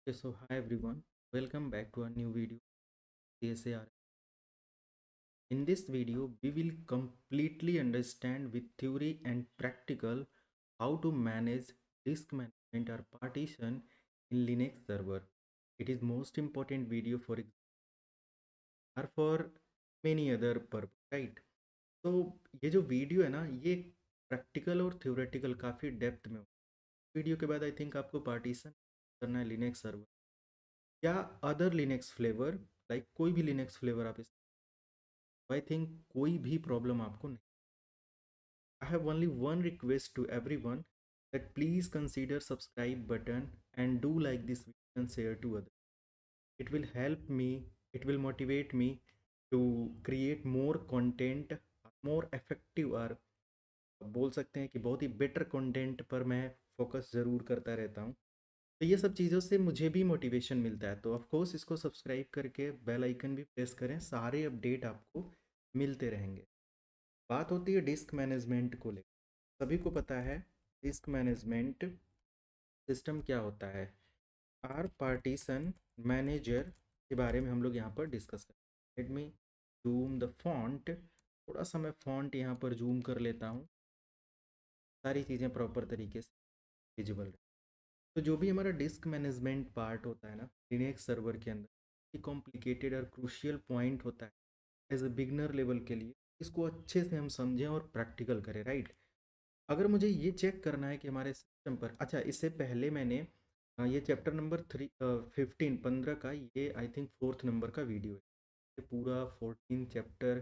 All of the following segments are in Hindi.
Okay, so hi everyone, welcome back to a new video CSAR. In this video, we will completely understand with theory and practical how to manage disk management or partition in Linux server. It is most important video for or for many other purpose, right? तो ये जो वीडियो है ना ये प्रैक्टिकल और थ्योरेटिकल काफ़ी डेप्थ में हो। वीडियो के बाद आई थिंक आपको पार्टीशन करना है लिनक्स सर्वर या अदर लिनक्स फ्लेवर, लाइक कोई भी लिनक्स फ्लेवर आप आई थिंक कोई भी प्रॉब्लम आपको नहीं। I have only one request to everyone that please consider subscribe button and do like this video and share to others. It will help me, it will motivate me to create more content, more effective और बोल सकते हैं कि बहुत ही बेटर कंटेंट पर मैं फोकस ज़रूर करता रहता हूँ। तो ये सब चीज़ों से मुझे भी मोटिवेशन मिलता है, तो ऑफ कोर्स इसको सब्सक्राइब करके बेल आइकन भी प्रेस करें, सारे अपडेट आपको मिलते रहेंगे। बात होती है डिस्क मैनेजमेंट को लेकर। सभी को पता है डिस्क मैनेजमेंट सिस्टम क्या होता है। आर पार्टीशन मैनेजर के बारे में हम लोग यहाँ पर डिस्कस करें। Let me zoom the font, थोड़ा सा मैं फॉन्ट यहाँ पर जूम कर लेता हूँ, सारी चीज़ें प्रॉपर तरीके से विजिबल रहे। तो जो भी हमारा डिस्क मैनेजमेंट पार्ट होता है ना लिनक्स सर्वर के अंदर, ये कॉम्प्लिकेटेड और क्रूशियल पॉइंट होता है एज अ बिगनर लेवल के लिए। इसको अच्छे से हम समझें और प्रैक्टिकल करें, राइट। अगर मुझे ये चेक करना है कि हमारे सिस्टम पर, अच्छा इससे पहले मैंने ये चैप्टर नंबर 15 का, ये आई थिंक 4th नंबर का वीडियो है। ये पूरा 14 चैप्टर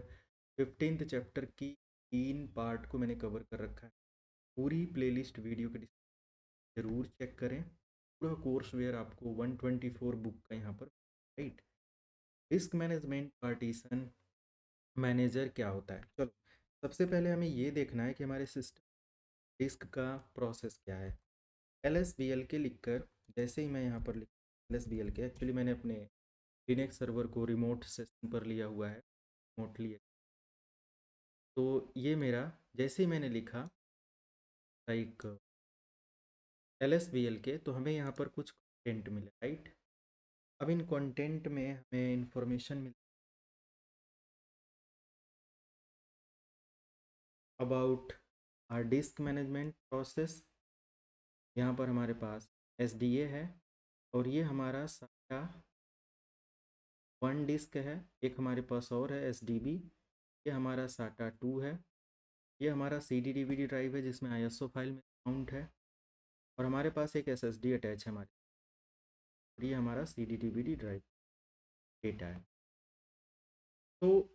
15th चैप्टर की 3 पार्ट को मैंने कवर कर रखा है। पूरी प्लेलिस्ट वीडियो के जरूर चेक करें। पूरा कोर्स वेयर आपको 124 बुक का यहाँ पर, right. Risk management partition manager क्या होता है, चलो सबसे पहले हमें ये देखना है कि हमारे सिस्टम डिस्क का प्रोसेस क्या है। एल एस बी एल के लिखकर, जैसे ही मैं यहाँ पर लिख एल एस बी एल के, एक्चुअली मैंने अपने लिनक्स सर्वर को रिमोट सेशन पर लिया हुआ है, रिमोटली। तो ये मेरा, जैसे ही मैंने लिखा like L S B L K, तो हमें यहाँ पर कुछ कंटेंट मिला, राइट। अब इन कंटेंट में हमें इंफॉर्मेशन मिल about our disk management process. यहाँ पर हमारे पास एस डी ए है और ये हमारा सारा 1 डिस्क है। एक हमारे पास और है एस डी बी, ये हमारा साटा 2 है। ये हमारा C D D V D drive है जिसमें आई एस ओ फाइल में काउंट है, और हमारे पास एक एस एस डी अटैच है हमारे, और ये हमारा C D D V D drive data है। तो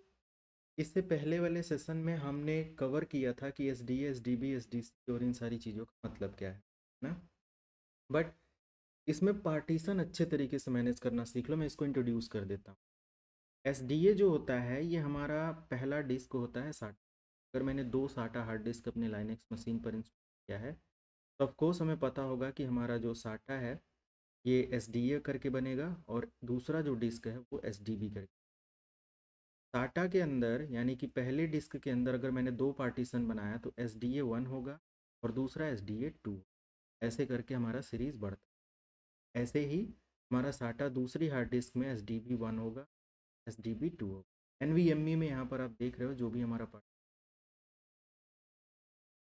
इससे पहले वाले सेशन में हमने कवर किया था कि S D S D B S D C और इन सारी चीज़ों का मतलब क्या है ना। बट इसमें पार्टीशन अच्छे तरीके से मैनेज करना सीख लो, मैं इसको इंट्रोड्यूस कर देता हूँ। एस डी ए जो होता है ये हमारा पहला डिस्क होता है साटा। अगर मैंने 2 साटा हार्ड डिस्क अपने लाइनेक्स मशीन पर इंस्टॉल किया है, तो ऑफकोर्स हमें पता होगा कि हमारा जो साटा है ये एस डी ए करके बनेगा, और दूसरा जो डिस्क है वो एस डी बी करके। साटा के अंदर यानी कि पहले डिस्क के अंदर अगर मैंने 2 पार्टीशन बनाया तो एस डी ए 1 होगा और दूसरा एस डी ए 2, ऐसे करके हमारा सीरीज़ बढ़ता है। ऐसे ही हमारा साटा दूसरी हार्ड डिस्क में एस डी बी 1 होगा, एस डी बी 2 होगा। एन वी एम ई में यहाँ पर आप देख रहे हो जो भी हमारा पार्ट,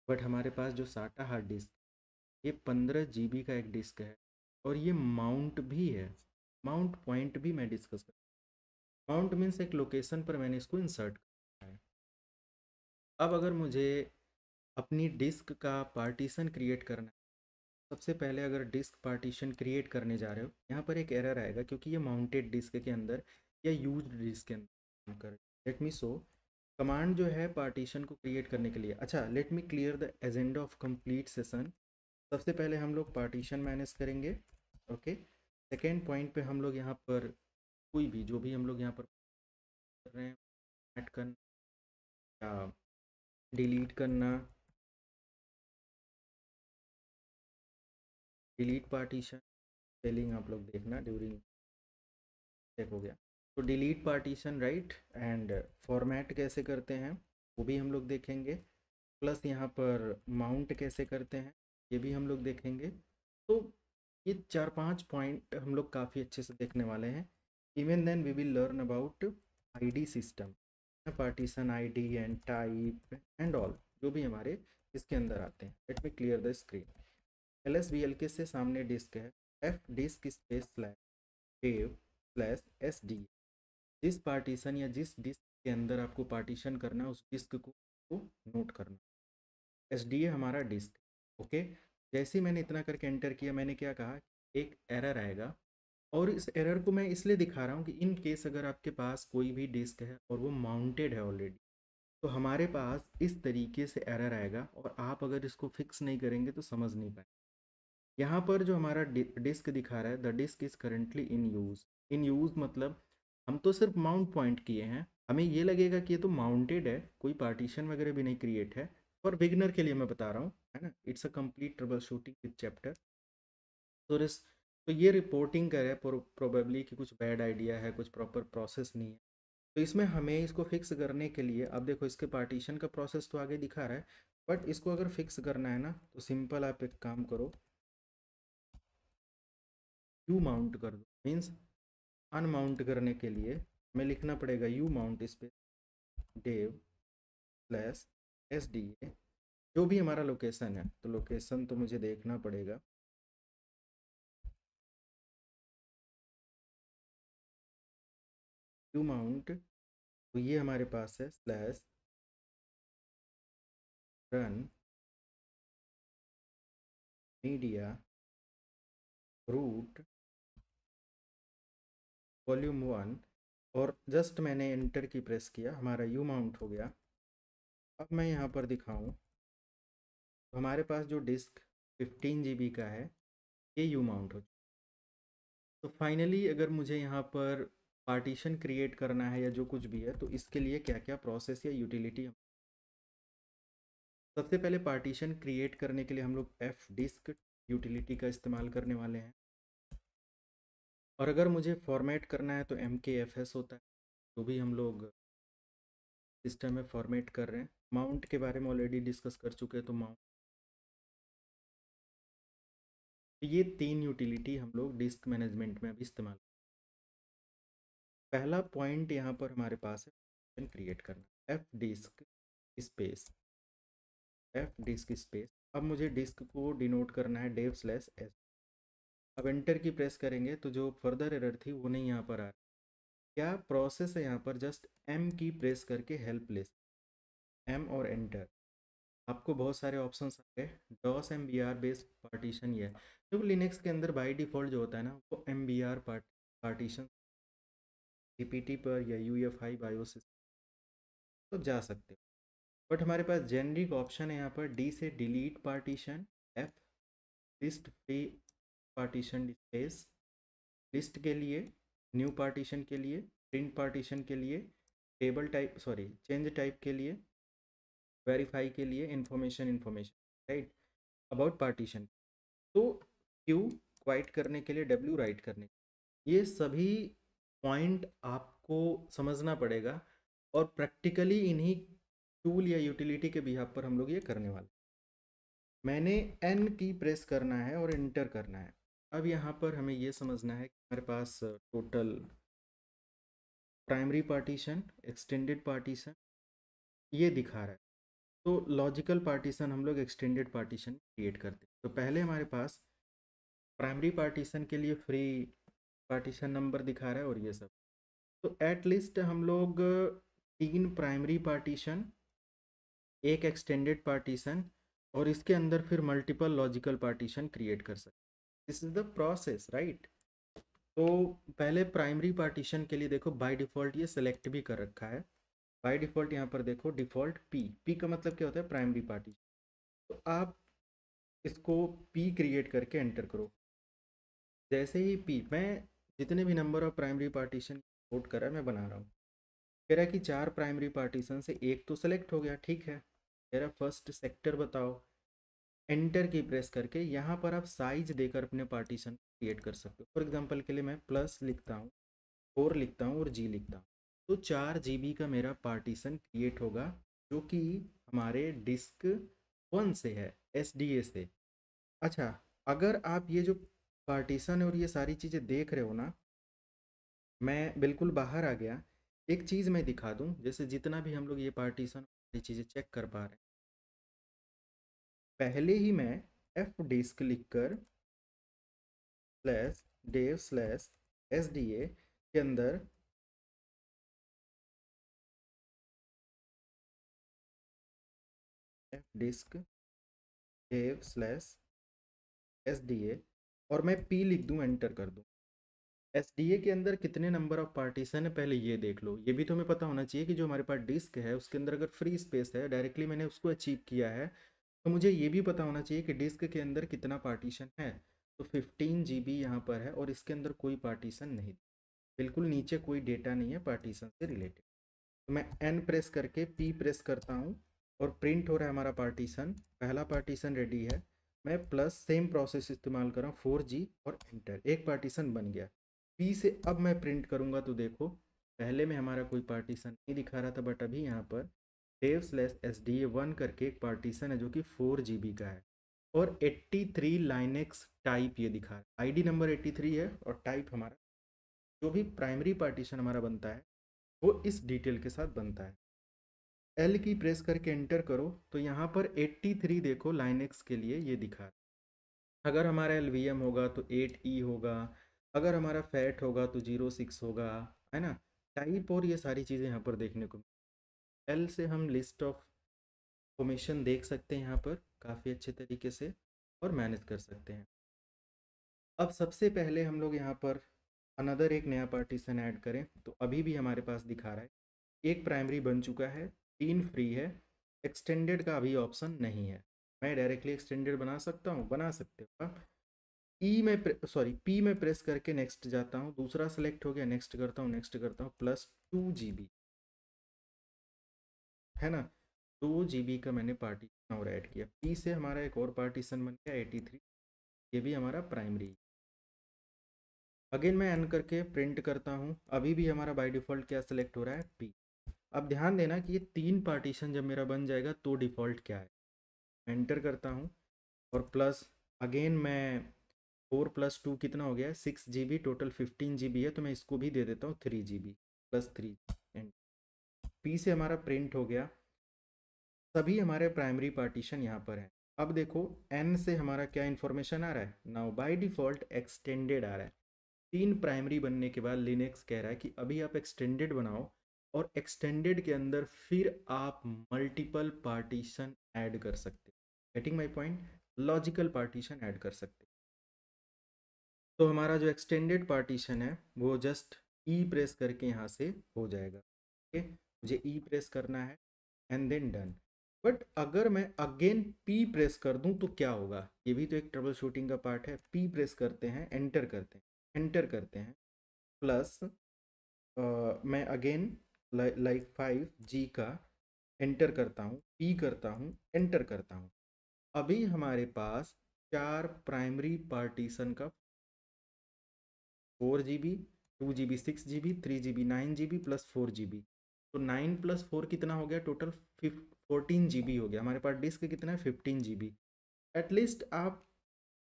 बट हमारे पास जो साटा हार्ड डिस्क, ये 15 जी बी का एक डिस्क है, और ये माउंट भी है। माउंट पॉइंट भी मैं डिस्कस कर, माउंट मीन्स एक लोकेशन पर मैंने इसको इंसर्ट किया है। अब अगर मुझे अपनी डिस्क का पार्टीशन क्रिएट करना है, सबसे पहले अगर डिस्क पार्टीशन क्रिएट करने जा रहे हो, यहाँ पर एक एरर आएगा क्योंकि ये माउंटेड डिस्क के अंदर या यूज डिस्क के अंदर कर। लेट मी शो कमांड जो है पार्टीशन को क्रिएट करने के लिए। अच्छा, late me clear the agenda of complete session. सबसे पहले हम लोग पार्टीशन मैनेज करेंगे, ओके। सेकेंड पॉइंट पे हम लोग यहाँ पर कोई भी जो भी हम लोग यहाँ पर कर रहे हैं, ऐड करना या डिलीट करना, डिलीट पार्टीशन स्पेलिंग आप लोग देखना ड्यूरिंग चेक हो गया। तो delete partition, right, and format कैसे करते हैं वो भी हम लोग देखेंगे, प्लस यहाँ पर माउंट कैसे करते हैं ये भी हम लोग देखेंगे। तो ये 4-5 पॉइंट हम लोग काफ़ी अच्छे से देखने वाले हैं। Even then we will learn about ID system, partition ID and type and all, जो भी हमारे इसके अंदर आते हैं। Let me clear the screen. L S B L K से सामने डिस्क है, F disk space slash dev slash S D. जिस पार्टीशन या जिस डिस्क के अंदर आपको पार्टीशन करना है उस डिस्क को नोट करना। एस डी ए हमारा डिस्क। ओके, जैसे ही मैंने इतना करके एंटर किया, मैंने क्या कहा, एक एरर आएगा। और इस एरर को मैं इसलिए दिखा रहा हूँ कि इन केस अगर आपके पास कोई भी डिस्क है और वो माउंटेड है ऑलरेडी, तो हमारे पास इस तरीके से एरर आएगा और आप अगर इसको फिक्स नहीं करेंगे तो समझ नहीं पाए। यहाँ पर जो हमारा डिस्क दिखा रहा है, the disk is currently in use. In use मतलब हम तो सिर्फ माउंट पॉइंट किए हैं, हमें ये लगेगा कि ये तो माउंटेड है, कोई पार्टीशन वगैरह भी नहीं क्रिएट है। और बिगनर के लिए मैं बता रहा हूँ, है ना, it's a complete trouble shooting with chapter. तो ये रिपोर्टिंग करे प्रोबेबली कि कुछ बैड आइडिया है, कुछ प्रॉपर प्रोसेस नहीं है। तो इसमें हमें इसको फिक्स करने के लिए, अब देखो इसके पार्टीशन का प्रोसेस तो आगे दिखा रहा है, बट इसको अगर फिक्स करना है ना, तो सिंपल आप एक काम करो, यू माउंट कर दो। मीन्स अनमाउंट करने के लिए हमें लिखना पड़ेगा U mount space dev slash S D A, जो भी हमारा लोकेशन है। तो लोकेशन तो मुझे देखना पड़ेगा, यू माउंट, तो ये हमारे पास है slash run media root volume 1। और जस्ट मैंने एंटर की प्रेस किया, हमारा यू माउंट हो गया। अब मैं यहाँ पर दिखाऊं तो हमारे पास जो डिस्क 15 GB का है, ये यू माउंट हो। तो फाइनली अगर मुझे यहाँ पर पार्टीशन क्रिएट करना है या जो कुछ भी है, तो इसके लिए क्या क्या प्रोसेस या यूटिलिटी। सबसे पहले पार्टीशन क्रिएट करने के लिए हम लोग एफ डिस्क यूटिलिटी का इस्तेमाल करने वाले हैं। और अगर मुझे फॉर्मेट करना है तो एम के एफ एस होता है, जो भी हम लोग सिस्टम में फॉर्मेट कर रहे हैं। माउंट के बारे में ऑलरेडी डिस्कस कर चुके हैं, तो माउंट, ये 3 यूटिलिटी हम लोग डिस्क मैनेजमेंट में अभी इस्तेमाल। पहला पॉइंट यहाँ पर हमारे पास है क्रिएट करना, F disk space, F disk space. अब मुझे डिस्क को डिनोट करना है डेव स्लैश एस। अब एंटर की प्रेस करेंगे तो जो फर्दर एरर थी वो नहीं यहाँ पर आ रही। क्या प्रोसेस है यहाँ पर, जस्ट एम की प्रेस करके हेल्पलेस, एम और एंटर, आपको बहुत सारे ऑप्शंस आ गए। DOS M B R based partition, ये है क्योंकि लिनक्स के अंदर बाई डिफ़ॉल्ट जो होता है ना, वो M B R partition GPT पर या यू एफ आई बायोस तो जा सकते हो। बट हमारे पास जेनरिक ऑप्शन है यहाँ पर, डी से delete partition, F list free partition space, list के लिए, न्यू पार्टीशन के लिए, प्रिंट पार्टीशन के लिए, table type sorry change type के लिए, वेरीफाई के लिए, इन्फॉर्मेशन राइट अबाउट पार्टीशन। तो क्यू क्वाइट करने के लिए, डब्ल्यू राइट करने के लिए। ये सभी पॉइंट आपको समझना पड़ेगा और प्रैक्टिकली इन्हीं टूल या यूटिलिटी के बिहाफ पर हम लोग ये करने वाले। मैंने एन की प्रेस करना है और इंटर करना है। अब यहाँ पर हमें ये समझना है कि हमारे पास total primary partition, extended partition ये दिखा रहा है। तो लॉजिकल पार्टीशन हम लोग एक्सटेंडेड पार्टीशन क्रिएट करते हैं। तो पहले हमारे पास प्राइमरी पार्टीशन के लिए फ्री पार्टीशन नंबर दिखा रहा है और ये सब। तो एट लीस्ट हम लोग 3 प्राइमरी पार्टीशन, एक एक्सटेंडेड पार्टीशन और इसके अंदर फिर मल्टीपल लॉजिकल पार्टीशन क्रिएट कर सकते। This is the process right. तो पहले प्राइमरी पार्टीशन के लिए देखो, बाय डिफ़ॉल्ट ये सेलेक्ट भी कर रखा है। बाय डिफ़ॉल्ट यहाँ पर देखो डिफ़ॉल्ट पी, पी का मतलब क्या होता है, प्राइमरी पार्टीशन। तो आप इसको पी क्रिएट करके एंटर करो। जैसे ही पी, मैं जितने भी number of primary partition code करा मैं बना रहा हूँ। कह रहा है कि 4 प्राइमरी पार्टीशन से एक तो सेलेक्ट हो गया, ठीक है। कह रहा फर्स्ट सेक्टर बताओ, एंटर की प्रेस करके यहाँ पर आप साइज देकर अपने पार्टीशन क्रिएट कर सकते हो। फॉर एग्जांपल के लिए मैं प्लस लिखता हूँ, 4 लिखता हूँ और जी लिखता हूँ, तो 4 GB का मेरा पार्टीशन क्रिएट होगा, जो कि हमारे डिस्क 1 से है, एस डी ए से। अच्छा, अगर आप ये जो पार्टीशन और ये सारी चीज़ें देख रहे हो ना, मैं बिल्कुल बाहर आ गया। एक चीज़ मैं दिखा दूं, जैसे जितना भी हम लोग ये पार्टीशन ये चीज़ें चेक कर पा रहे हैं, पहले ही मैं एफ डिस्क लिखकर slash dev slash S D A के अंदर F disk dev slash S D A और मैं पी लिख दूं, एंटर कर दूं। एस डी ए के अंदर कितने नंबर ऑफ पार्टीशन है पहले ये देख लो। ये भी तो हमें पता होना चाहिए कि जो हमारे पास डिस्क है उसके अंदर अगर फ्री स्पेस है, डायरेक्टली मैंने उसको अचीव किया है, तो मुझे ये भी पता होना चाहिए कि डिस्क के अंदर कितना पार्टीशन है। तो 15 GB यहाँ पर है और इसके अंदर कोई पार्टीशन नहीं, बिल्कुल नीचे कोई डेटा नहीं है पार्टीशन से रिलेटेड। तो मैं एन प्रेस करके पी प्रेस करता हूँ और प्रिंट हो रहा है हमारा पार्टीशन। पहला पार्टीशन रेडी है। मैं प्लस सेम प्रोसेस इस्तेमाल कर रहा हूँ 4G और एंटर, एक पार्टीशन बन गया। पी से अब मैं प्रिंट करूँगा तो देखो पहले में हमारा कोई पार्टीशन नहीं दिखा रहा था, बट अभी यहाँ पर dev slash S D A 1 करके एक पार्टीशन है जो कि 4GB का है और 83 लाइनेक्स टाइप ये दिखा है। आईडी नंबर 83 है और टाइप हमारा जो भी प्राइमरी पार्टीशन हमारा बनता है वो इस डिटेल के साथ बनता है। एल की प्रेस करके एंटर करो तो यहाँ पर 83 देखो लाइनेक्स के लिए ये दिखा है। अगर हमारा एल होगा तो 8E होगा, अगर हमारा फैट होगा तो 06 होगा, है ना। टाइप और ये सारी चीज़ें यहाँ पर देखने को, एल से हम लिस्ट ऑफ फॉर्मेशन देख सकते हैं यहाँ पर काफ़ी अच्छे तरीके से और मैनेज कर सकते हैं। अब सबसे पहले हम लोग यहाँ पर अनदर एक नया पार्टीशन ऐड करें तो अभी भी हमारे पास दिखा रहा है एक प्राइमरी बन चुका है, 3 फ्री है, एक्सटेंडेड का अभी ऑप्शन नहीं है। मैं डायरेक्टली एक्सटेंडेड बना सकता हूँ, बना सकते हो आप। ई में पी में प्रेस करके नेक्स्ट जाता हूँ, दूसरा सेलेक्ट हो गया, नेक्स्ट करता हूँ, नेक्स्ट करता हूँ, प्लस 2GB है ना। 2GB का मैंने पार्टीशन और ऐड किया। पी से हमारा एक और पार्टीशन बन गया 83, ये भी हमारा प्राइमरी। अगेन मैं एन करके प्रिंट करता हूँ, अभी भी हमारा बाय डिफ़ॉल्ट क्या सेलेक्ट हो रहा है, पी। अब ध्यान देना कि ये 3 पार्टीशन जब मेरा बन जाएगा तो डिफ़ॉल्ट क्या है, एंटर करता हूँ और प्लस अगेन मैं 4+2 कितना हो गया, 6GB, टोटल 15GB है, तो मैं इसको भी दे देता हूँ 3GB प्लस 3 एंड पी से हमारा प्रिंट हो गया। सभी हमारे प्राइमरी पार्टीशन यहाँ पर हैं। अब देखो एन से हमारा क्या इन्फॉर्मेशन आ रहा है, नाउ बाय डिफ़ॉल्ट एक्सटेंडेड आ रहा है। 3 प्राइमरी बनने के बाद लिनक्स कह रहा है कि अभी आप एक्सटेंडेड बनाओ और एक्सटेंडेड के अंदर फिर आप मल्टीपल पार्टीशन ऐड कर सकते, getting my point, logical partition add कर सकते। तो हमारा जो एक्सटेंडेड पार्टीशन है वो जस्ट ई प्रेस करके यहाँ से हो जाएगा। ओके, मुझे ई प्रेस करना है एंड देन डन। बट अगर मैं अगेन पी प्रेस कर दूं तो क्या होगा, ये भी तो एक ट्रबल शूटिंग का पार्ट है। पी प्रेस करते हैं, एंटर करते हैं, एंटर करते हैं, प्लस मैं अगेन लाइक 5G का एंटर करता हूँ, पी करता हूँ, एंटर करता हूँ। अभी हमारे पास 4 प्राइमरी पार्टीशन का 4GB, 2GB, 6GB, 3GB, 9GB plus 4GB, तो 9 प्लस 4 कितना हो गया, टोटल 14GB हो गया। हमारे पास डिस्क कितना है, 15GB। एटलीस्ट आप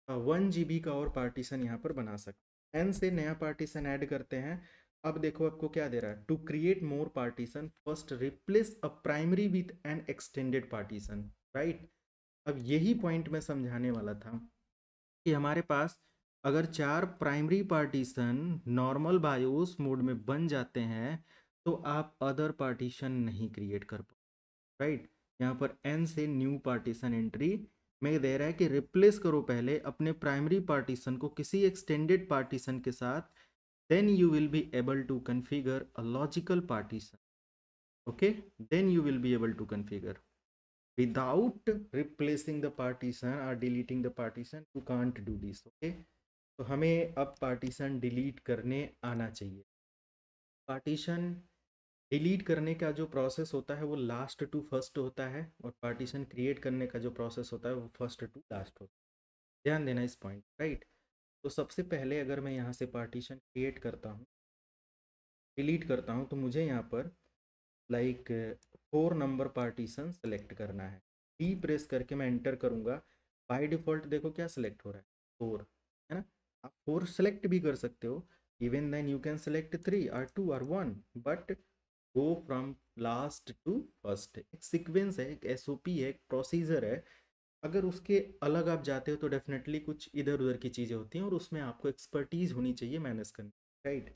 1GB का और पार्टीशन यहाँ पर बना सकते हैं। एन से नया पार्टीशन ऐड करते हैं। अब देखो आपको क्या दे रहा है, to create more partition first replace a primary with an extended partition, right. अब यही पॉइंट मैं समझाने वाला था कि हमारे पास अगर 4 primary partition normal BIOS mode में बन जाते हैं तो आप अदर पार्टीशन नहीं क्रिएट कर पाओ, राइट। यहाँ पर एन से न्यू पार्टीशन एंट्री में दे रहा है कि रिप्लेस करो पहले अपने प्राइमरी पार्टीशन को किसी एक्सटेंडेड पार्टीशन के साथ, then you will be able to configure a logical partition. Okay, then you will be able to configure without replacing the partition or deleting the partition. You can't do this. Okay, तो हमें अब पार्टीशन डिलीट करने आना चाहिए। पार्टीशन डिलीट करने का जो प्रोसेस होता है वो लास्ट टू फर्स्ट होता है और पार्टीशन क्रिएट करने का जो प्रोसेस होता है वो फर्स्ट टू लास्ट होता है। ध्यान देना इस पॉइंट, राइट। तो सबसे पहले अगर मैं यहाँ से पार्टीशन क्रिएट करता हूँ, डिलीट करता हूँ, तो मुझे यहाँ पर लाइक 4 नंबर पार्टीशन सेलेक्ट करना है। डी प्रेस करके मैं एंटर करूँगा, बाय डिफ़ॉल्ट देखो क्या सेलेक्ट हो रहा है, 4, है ना। आप 4 सेलेक्ट भी कर सकते हो, even then you can select 3 और 2 और 1, but go from last to first. एक सीक्वेंस है, एक एसओपी है, एक प्रोसीजर है। अगर उसके अलग आप जाते हो तो डेफिनेटली कुछ इधर उधर की चीज़ें होती हैं और उसमें आपको एक्सपर्टीज होनी चाहिए मैनेज करने, राइट।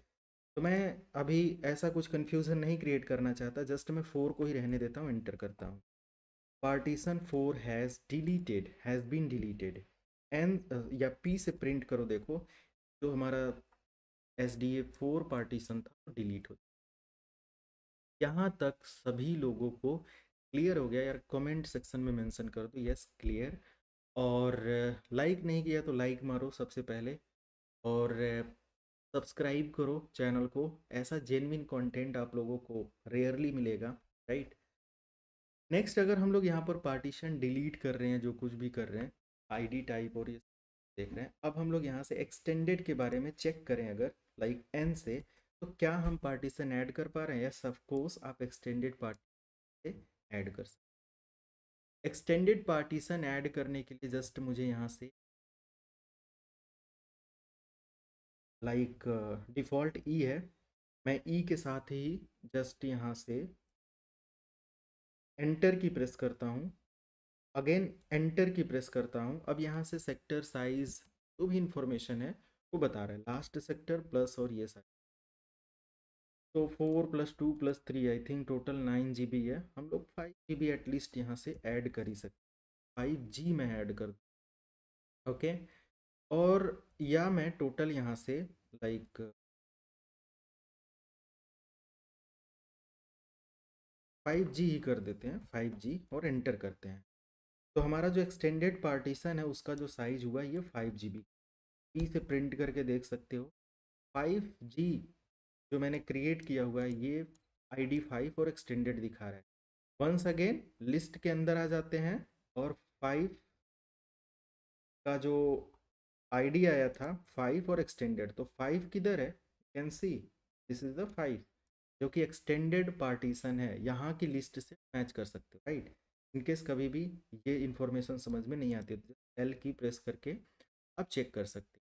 तो मैं अभी ऐसा कुछ कन्फ्यूज़न नहीं क्रिएट करना चाहता, जस्ट मैं 4 को ही रहने देता हूँ, एंटर करता हूँ। Partition 4 has been deleted and या पी से प्रिंट करो, देखो जो हमारा SDA4 पार्टीशन था वो डिलीट हो। यहाँ तक सभी लोगों को क्लियर हो गया यार? कमेंट सेक्शन में मेंशन कर दो यस क्लियर। और लाइक नहीं किया तो लाइक मारो सबसे पहले, और सब्सक्राइब करो चैनल को। ऐसा जेन्युइन कंटेंट आप लोगों को रेयरली मिलेगा, राइट। नेक्स्ट, अगर हम लोग यहाँ पर पार्टीशन डिलीट कर रहे हैं, जो कुछ भी कर रहे हैं, आईडी टाइप और ये देख रहे हैं, अब हम लोग यहाँ से एक्सटेंडेड के बारे में चेक करें अगर लाइक एन से, तो क्या हम पार्टीशन ऐड कर पा रहे हैं? यस ऑफ कोर्स, आप एक्सटेंडेड पार्टीशन से ऐड कर सकते। एक्सटेंडेड पार्टीशन ऐड करने के लिए जस्ट मुझे यहाँ से लाइक डिफ़ॉल्ट ई है, मैं ई के साथ ही जस्ट यहाँ से एंटर की प्रेस करता हूँ, अगेन एंटर की प्रेस करता हूँ। अब यहाँ से सेक्टर साइज जो भी इंफॉर्मेशन है वो बता रहा है, लास्ट सेक्टर प्लस और ये साइज। तो 4 + 2 + 3 आई थिंक टोटल 9 GB है। हम लोग 5 GB एटलीस्ट यहाँ से ऐड कर ही सकते, 5G में ऐड कर, ओके। और या मैं टोटल यहाँ से लाइक 5G ही कर देते हैं, 5G, और एंटर करते हैं। तो हमारा जो एक्सटेंडेड पार्टीशन है उसका जो साइज हुआ ये 5 GB। ई से प्रिंट करके देख सकते हो 5G जो मैंने क्रिएट किया हुआ है ये ID5 और एक्सटेंडेड दिखा रहा है। वंस अगेन लिस्ट के अंदर आ जाते हैं और 5 का जो आईडी आया था 5 और एक्सटेंडेड, तो 5 किधर है? Can see this is the 5 जो कि एक्सटेंडेड पार्टीशन है, यहाँ की लिस्ट से मैच कर सकते हो, राइट। इनकेस कभी भी ये इंफॉर्मेशन समझ में नहीं आती तो एल की प्रेस करके आप चेक कर सकते हो।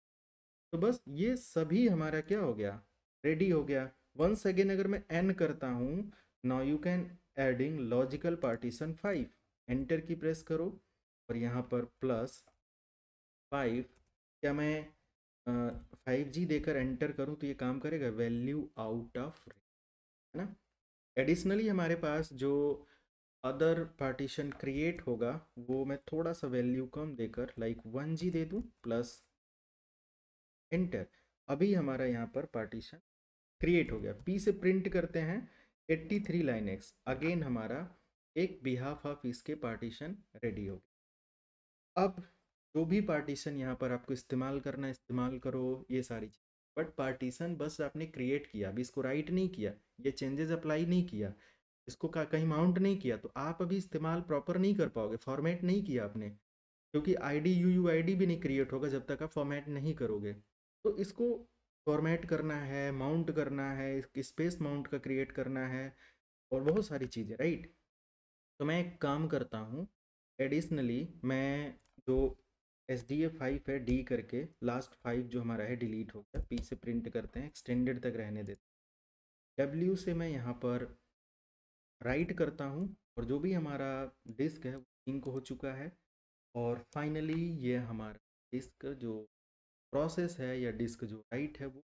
तो बस ये सभी हमारा क्या हो गया, रेडी हो गया। वंस अगेन अगर मैं एन करता हूँ, now you can adding logical partition 5, enter की प्रेस करो और यहाँ पर +5, क्या मैं 5G देकर एंटर करूँ तो ये काम करेगा? वैल्यू आउट ऑफ, है ना। एडिशनली हमारे पास जो अदर पार्टीशन क्रिएट होगा वो मैं थोड़ा सा वैल्यू कम देकर लाइक 1G दे दूँ प्लस एंटर। अभी हमारा यहाँ पर पार्टीशन क्रिएट हो गया। पी से प्रिंट करते हैं 83 लाइन एक्स, अगेन हमारा एक बिहाफ ऑफ इसके पार्टीशन रेडी हो गया। अब जो भी पार्टीशन यहाँ पर आपको इस्तेमाल करना है इस्तेमाल करो, ये सारी चीज़, बट पार्टीशन बस आपने क्रिएट किया, अभी इसको राइट नहीं किया, ये चेंजेस अप्लाई नहीं किया, इसको कहीं माउंट नहीं किया, तो आप अभी इस्तेमाल प्रॉपर नहीं कर पाओगे, फॉर्मेट नहीं किया आपने, क्योंकि ID UUID भी नहीं क्रिएट होगा जब तक आप फॉर्मेट नहीं करोगे। तो इसको फॉर्मेट करना है, माउंट करना है, स्पेस माउंट का क्रिएट करना है और बहुत सारी चीज़ें, राइट। तो मैं एक काम करता हूँ, एडिशनली मैं जो SDA5 है डी करके लास्ट 5 जो हमारा है डिलीट हो गया, पी से प्रिंट करते हैं, एक्सटेंडेड तक रहने देते हैं, W से मैं यहाँ पर राइट करता हूँ और जो भी हमारा डिस्क है वो इंक हो चुका है। और फाइनली ये हमारा डिस्क जो प्रोसेस है या डिस्क जो राइट है वो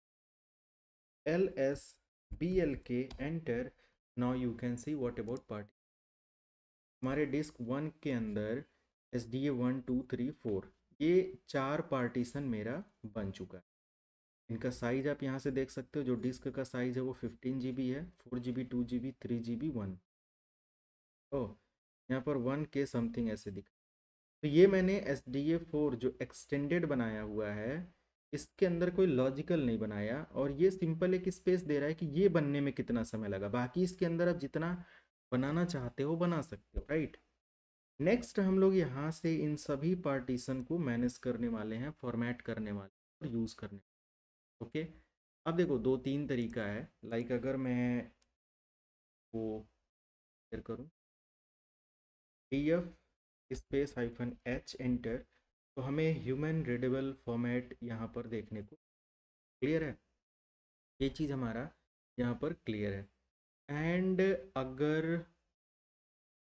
LSBLK enter. Now you can see what about party. हमारे डिस्क 1 के अंदर SDA 1 2 3 4 ये 4 पार्टीशन मेरा बन चुका है। इनका साइज आप यहाँ से देख सकते हो, जो डिस्क का साइज है वो 15 GB है, 4 GB 2 GB 3 GB 1। ओ, यहाँ पर 1K समथिंग ऐसे दिखा। तो ये मैंने SDA4 जो एक्सटेंडेड बनाया हुआ है इसके अंदर कोई लॉजिकल नहीं बनाया, और ये सिंपल एक स्पेस दे रहा है कि ये बनने में कितना समय लगा, बाकी इसके अंदर आप जितना बनाना चाहते हो बना सकते हो, राइट। नेक्स्ट हम लोग यहाँ से इन सभी पार्टीशन को मैनेज करने वाले हैं, फॉर्मेट करने वाले और यूज़ करने, ओके। अब देखो 2 3 तरीका है, लाइक अगर मैं वो शेयर करूँ DF स्पेस -H एंटर, तो हमें ह्यूमन रीडेबल फॉर्मेट यहाँ पर देखने को क्लियर है, ये चीज़ हमारा यहाँ पर क्लियर है। एंड अगर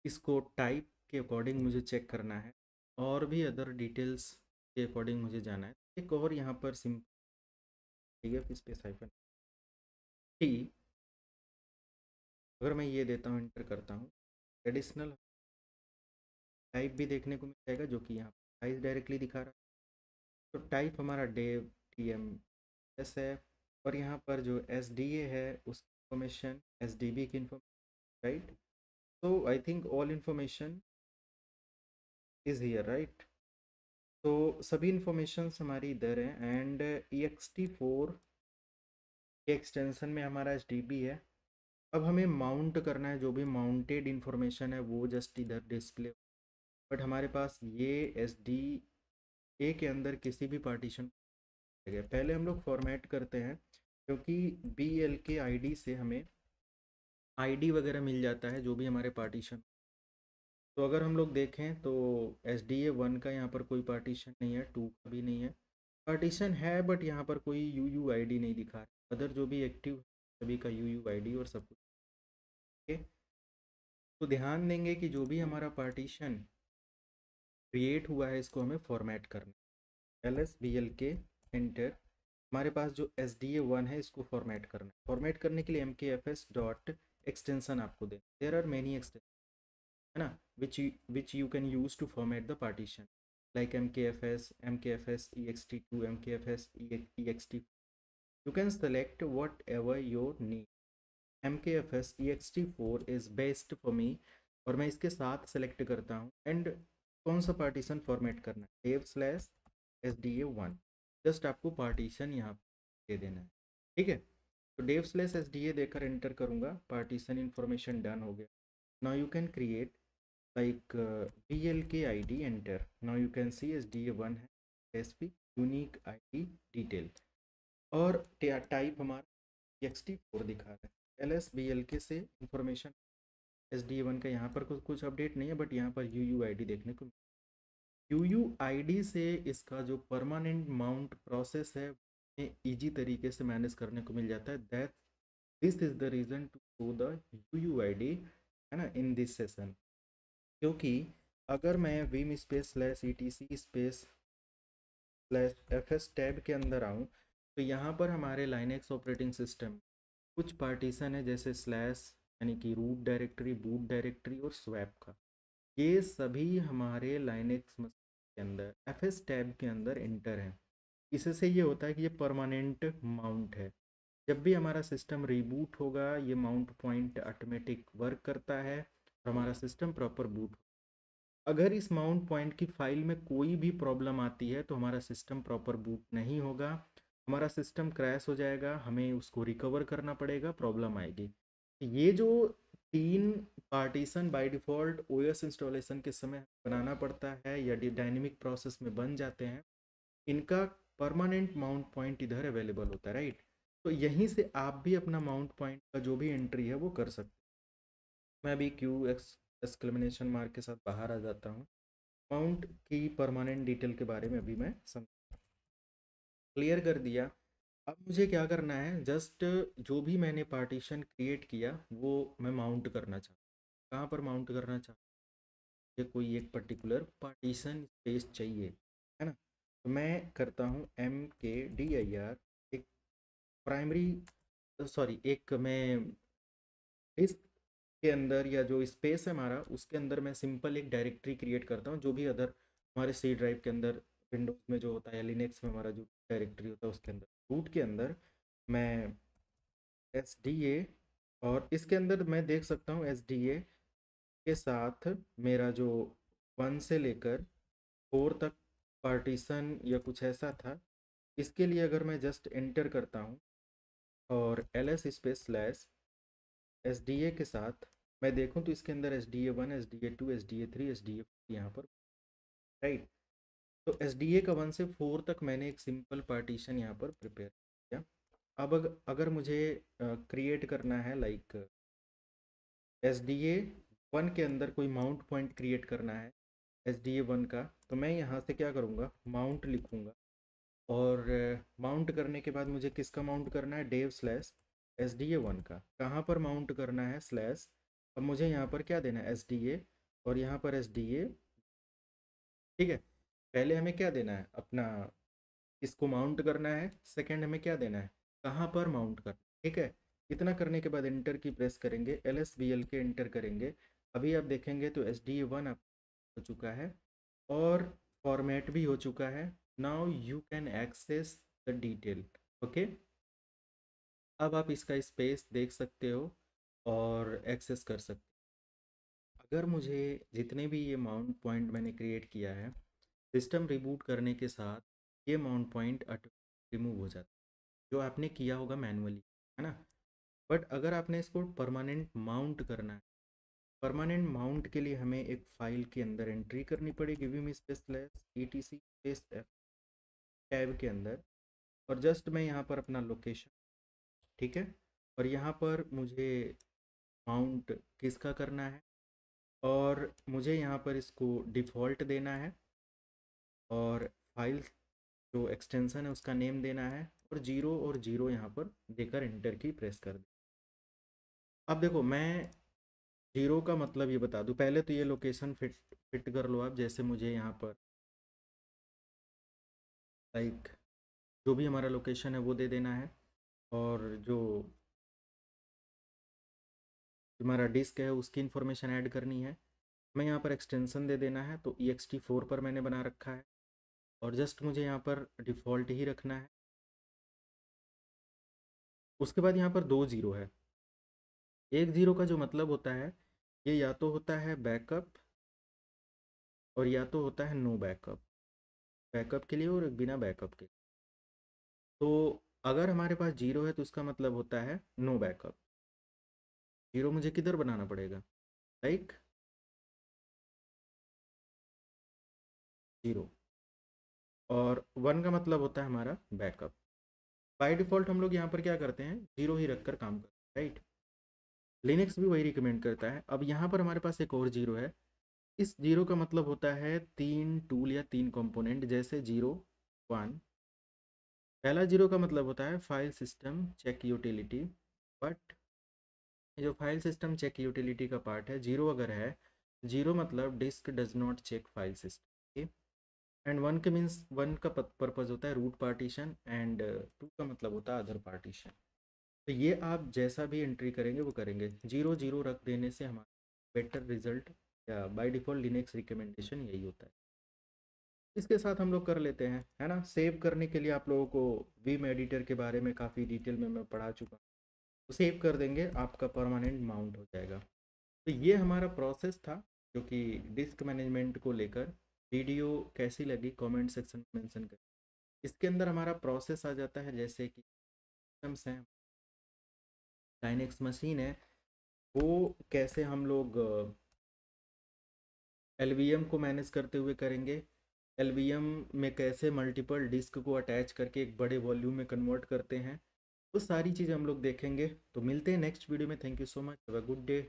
इसको टाइप के अकॉर्डिंग मुझे चेक करना है और भी अदर डिटेल्स के अकॉर्डिंग मुझे जाना है, एक और यहाँ पर सिंपल स्पेस हाइफन टी, अगर मैं ये देता हूँ, इंटर करता हूँ, एडिशनल टाइप भी देखने को मिल जाएगा जो कि यहाँ पर साइज डायरेक्टली दिखा रहा है। तो टाइप हमारा डेव TMS है, और यहाँ पर जो SDA है उसकी इंफॉर्मेशन SDB की information, right. so I think all information is here, right। तो सभी इंफॉर्मेशन हमारी इधर है। एंड ext4 के एक्सटेंशन में हमारा SDB है। अब हमें माउंट करना है, जो भी माउंटेड इंफॉर्मेशन है वो जस्ट इधर डिस्प्ले, बट हमारे पास ये SDA के अंदर किसी भी पार्टीशन है। पहले हम लोग फॉर्मेट करते हैं, क्योंकि BLK ID से हमें ID वगैरह मिल जाता है जो भी हमारे पार्टीशन। तो अगर हम लोग देखें तो SDA1 का यहाँ पर कोई पार्टीशन नहीं है, 2 का भी नहीं है, पार्टीशन है बट यहाँ पर कोई UUID नहीं दिखा है। अदर जो भी एक्टिव सभी का UUID और सब कुछ। ओके, तो ध्यान देंगे कि जो भी हमारा पार्टीशन क्रिएट हुआ है इसको हमें फॉर्मेट करना है। LSBLK एंटर, हमारे पास जो SDA1 है इसको फॉर्मेट करना है। फॉर्मेट करने के लिए MKFS डॉट एक्सटेंशन आपको दें, देयर आर मेनी एक्सटेंशन है ना, which you can use to format the partition like MKFS ext2 MKFS ext, you can select whatever you need। MKFS ext4 is best for me, और मैं इसके साथ सेलेक्ट करता हूँ। एंड कौन सा पार्टीशन फॉर्मेट करना है, dev/sda1, जस्ट आपको पार्टीशन यहाँ दे देना है, ठीक है। तो dev/sda देकर एंटर करूँगा, पार्टीशन इन्फॉर्मेशन डन हो गया। Now you can create like BLK ID enter, now you can see SDA1 है, SP unique ID detail, और टाइप हमारा ext4 दिखा रहा है। LSBLK से इंफॉर्मेशन SDA1 का यहाँ पर कुछ अपडेट नहीं है, बट यहाँ पर UUID देखने को, UUID से इसका जो परमानेंट माउंट प्रोसेस है ईजी तरीके से मैनेज करने को मिल जाता है। That this is the reason to show the UUID है ना इन दिस सेशन, क्योंकि अगर मैं vim space /etc space /fs tab के अंदर आऊँ तो यहाँ पर हमारे लाइनेक्स ऑपरेटिंग सिस्टम कुछ पार्टीशन है, जैसे स्लैश यानी कि रूट डायरेक्टरी, बूट डायरेक्टरी और स्वैप का, ये सभी हमारे लाइनेक्स के अंदर FS टैब के अंदर इंटर है। इससे ये होता है कि ये परमानेंट माउंट है। जब भी हमारा सिस्टम रीबूट होगा ये माउंट पॉइंट ऑटोमेटिक वर्क करता है और हमारा सिस्टम प्रॉपर बूट। अगर इस माउंट पॉइंट की फाइल में कोई भी प्रॉब्लम आती है तो हमारा सिस्टम प्रॉपर बूट नहीं होगा, हमारा सिस्टम क्रैश हो जाएगा, हमें उसको रिकवर करना पड़ेगा, प्रॉब्लम आएगी। ये जो 3 partition by default OS installation के समय बनाना पड़ता है या डायनेमिक प्रोसेस में बन जाते हैं, इनका परमानेंट माउंट पॉइंट इधर अवेलेबल होता है, राइट। तो यहीं से आप भी अपना माउंट पॉइंट का जो भी एंट्री है वो कर सकते हैं। मैं अभी एक्सक्लेमेशन मार्क के साथ बाहर आ जाता हूँ। माउंट की परमानेंट डिटेल के बारे में अभी मैं क्लियर कर दिया। अब मुझे क्या करना है, जस्ट जो भी मैंने पार्टीशन क्रिएट किया वो मैं माउंट करना चाहता हूँ। कहाँ पर माउंट करना चाहता हूँ, मुझे कोई एक पर्टिकुलर पार्टीशन स्पेस चाहिए, है ना। तो मैं करता हूँ MKDIR, एक प्राइमरी सॉरी एक मैं डिस्क के अंदर या जो स्पेस है हमारा उसके अंदर मैं सिंपल एक डायरेक्टरी क्रिएट करता हूँ, जो भी अदर हमारे C ड्राइव के अंदर विंडोज़ में जो होता है या लिनक्स में हमारा जो डायरेक्टरी होता है उसके अंदर, रूट के अंदर मैं SDA, और इसके अंदर मैं देख सकता हूँ SDA के साथ मेरा जो 1 से लेकर 4 तक पार्टीशन या कुछ ऐसा था। इसके लिए अगर मैं जस्ट एंटर करता हूँ और LS स्पेस स्लैश SDA के साथ मैं देखूं तो इसके अंदर SDA1 SDA2 SDA3 SDA4 यहाँ पर, राइट। तो SDA का 1 से 4 तक मैंने एक सिंपल पार्टीशन यहाँ पर प्रिपेयर किया। अब अगर मुझे क्रिएट करना है लाइक SDA1 के अंदर कोई माउंट पॉइंट क्रिएट करना है, SDA1 का, तो मैं यहाँ से क्या करूँगा, माउंट लिखूँगा। और माउंट करने के बाद मुझे किसका माउंट करना है, डेव स्लैश SDA1 का। कहाँ पर माउंट करना है, स्लैश। अब मुझे यहाँ पर क्या देना है, SDA, और यहाँ पर SDA। ठीक है, पहले हमें क्या देना है, अपना इसको माउंट करना है। सेकंड हमें क्या देना है, कहाँ पर माउंट करना है। ठीक है, इतना करने के बाद इंटर की प्रेस करेंगे, LSBL के इंटर करेंगे। अभी आप देखेंगे तो SDA1 आप हो चुका है और फॉर्मेट भी हो चुका है। Now you can access the detail. Okay, अब आप इसका स्पेस देख सकते हो और एक्सेस कर सकते हो। अगर मुझे जितने भी ये माउंट पॉइंट मैंने क्रिएट किया है, सिस्टम रिबूट करने के साथ ये माउंट पॉइंट रिमूव हो जाता है, जो आपने किया होगा मैनुअली, है ना। बट अगर आपने इसको परमानेंट माउंट करना है, परमानेंट माउंट के लिए हमें एक फाइल के अंदर एंट्री करनी पड़ेगी, Vim space slash etc space f tab के अंदर। और जस्ट मैं यहाँ पर अपना लोकेशन, ठीक है, और यहाँ पर मुझे माउंट किसका करना है, और मुझे यहाँ पर इसको डिफ़ॉल्ट देना है, और फाइल जो एक्सटेंशन है उसका नेम देना है, और जीरो यहाँ पर देकर इंटर की प्रेस कर दे। अब देखो, मैं जीरो का मतलब ये बता दूं, पहले तो ये लोकेशन फिट कर लो आप। जैसे मुझे यहाँ पर लाइक जो भी हमारा लोकेशन है वो दे देना है, और जो हमारा डिस्क है उसकी इन्फॉर्मेशन ऐड करनी है। मैं यहाँ पर एक्सटेंशन दे देना है, तो ext4 पर मैंने बना रखा है, और जस्ट मुझे यहाँ पर डिफ़ॉल्ट ही रखना है। उसके बाद यहाँ पर 2 ज़ीरो है। एक ज़ीरो का जो मतलब होता है, ये या तो होता है बैकअप और या तो होता है नो बैकअप, बैकअप के लिए और बिना बैकअप के। तो अगर हमारे पास जीरो है तो उसका मतलब होता है नो बैकअप। जीरो मुझे किधर बनाना पड़ेगा, लाइक जीरो, और वन का मतलब होता है हमारा बैकअप। बाय डिफ़ॉल्ट हम लोग यहाँ पर क्या करते हैं, जीरो ही रखकर काम करते हैं, राइट। लिनक्स भी वही रिकमेंड करता है। अब यहाँ पर हमारे पास एक और जीरो है। इस जीरो का मतलब होता है तीन टूल या तीन कंपोनेंट, जैसे जीरो वन। पहला जीरो का मतलब होता है file system check utility, but जो फाइल सिस्टम चेक यूटिलिटी का पार्ट है, जीरो अगर है, जीरो मतलब disk does not check file system. And one के मीन्स, वन का पर्पज़ होता है रूट पार्टीशन, एंड टू का मतलब होता है अदर पार्टीशन। तो ये आप जैसा भी एंट्री करेंगे वो करेंगे, जीरो जीरो रख देने से हमारा बेटर रिजल्ट, या बाय डिफ़ॉल्ट लिनक्स रिकमेंडेशन यही होता है। इसके साथ हम लोग कर लेते हैं, है ना। सेव करने के लिए आप लोगों को विम एडिटर के बारे में काफ़ी डिटेल में मैं पढ़ा चुका हूँ, तो सेव कर देंगे, आपका परमानेंट माउंट हो जाएगा। तो ये हमारा प्रोसेस था, जो कि डिस्क मैनेजमेंट को लेकर। वीडियो कैसी लगी कमेंट सेक्शन में मेंशन करें। इसके अंदर हमारा प्रोसेस आ जाता है, जैसे कि सिस्टम्स हैं, लाइनेक्स मशीन है, वो कैसे हम लोग LVM को मैनेज करते हुए करेंगे, LVM में कैसे मल्टीपल डिस्क को अटैच करके एक बड़े वॉल्यूम में कन्वर्ट करते हैं, वो सारी चीज़ें हम लोग देखेंगे। तो मिलते हैं नेक्स्ट वीडियो में। Thank you so much, have a good day.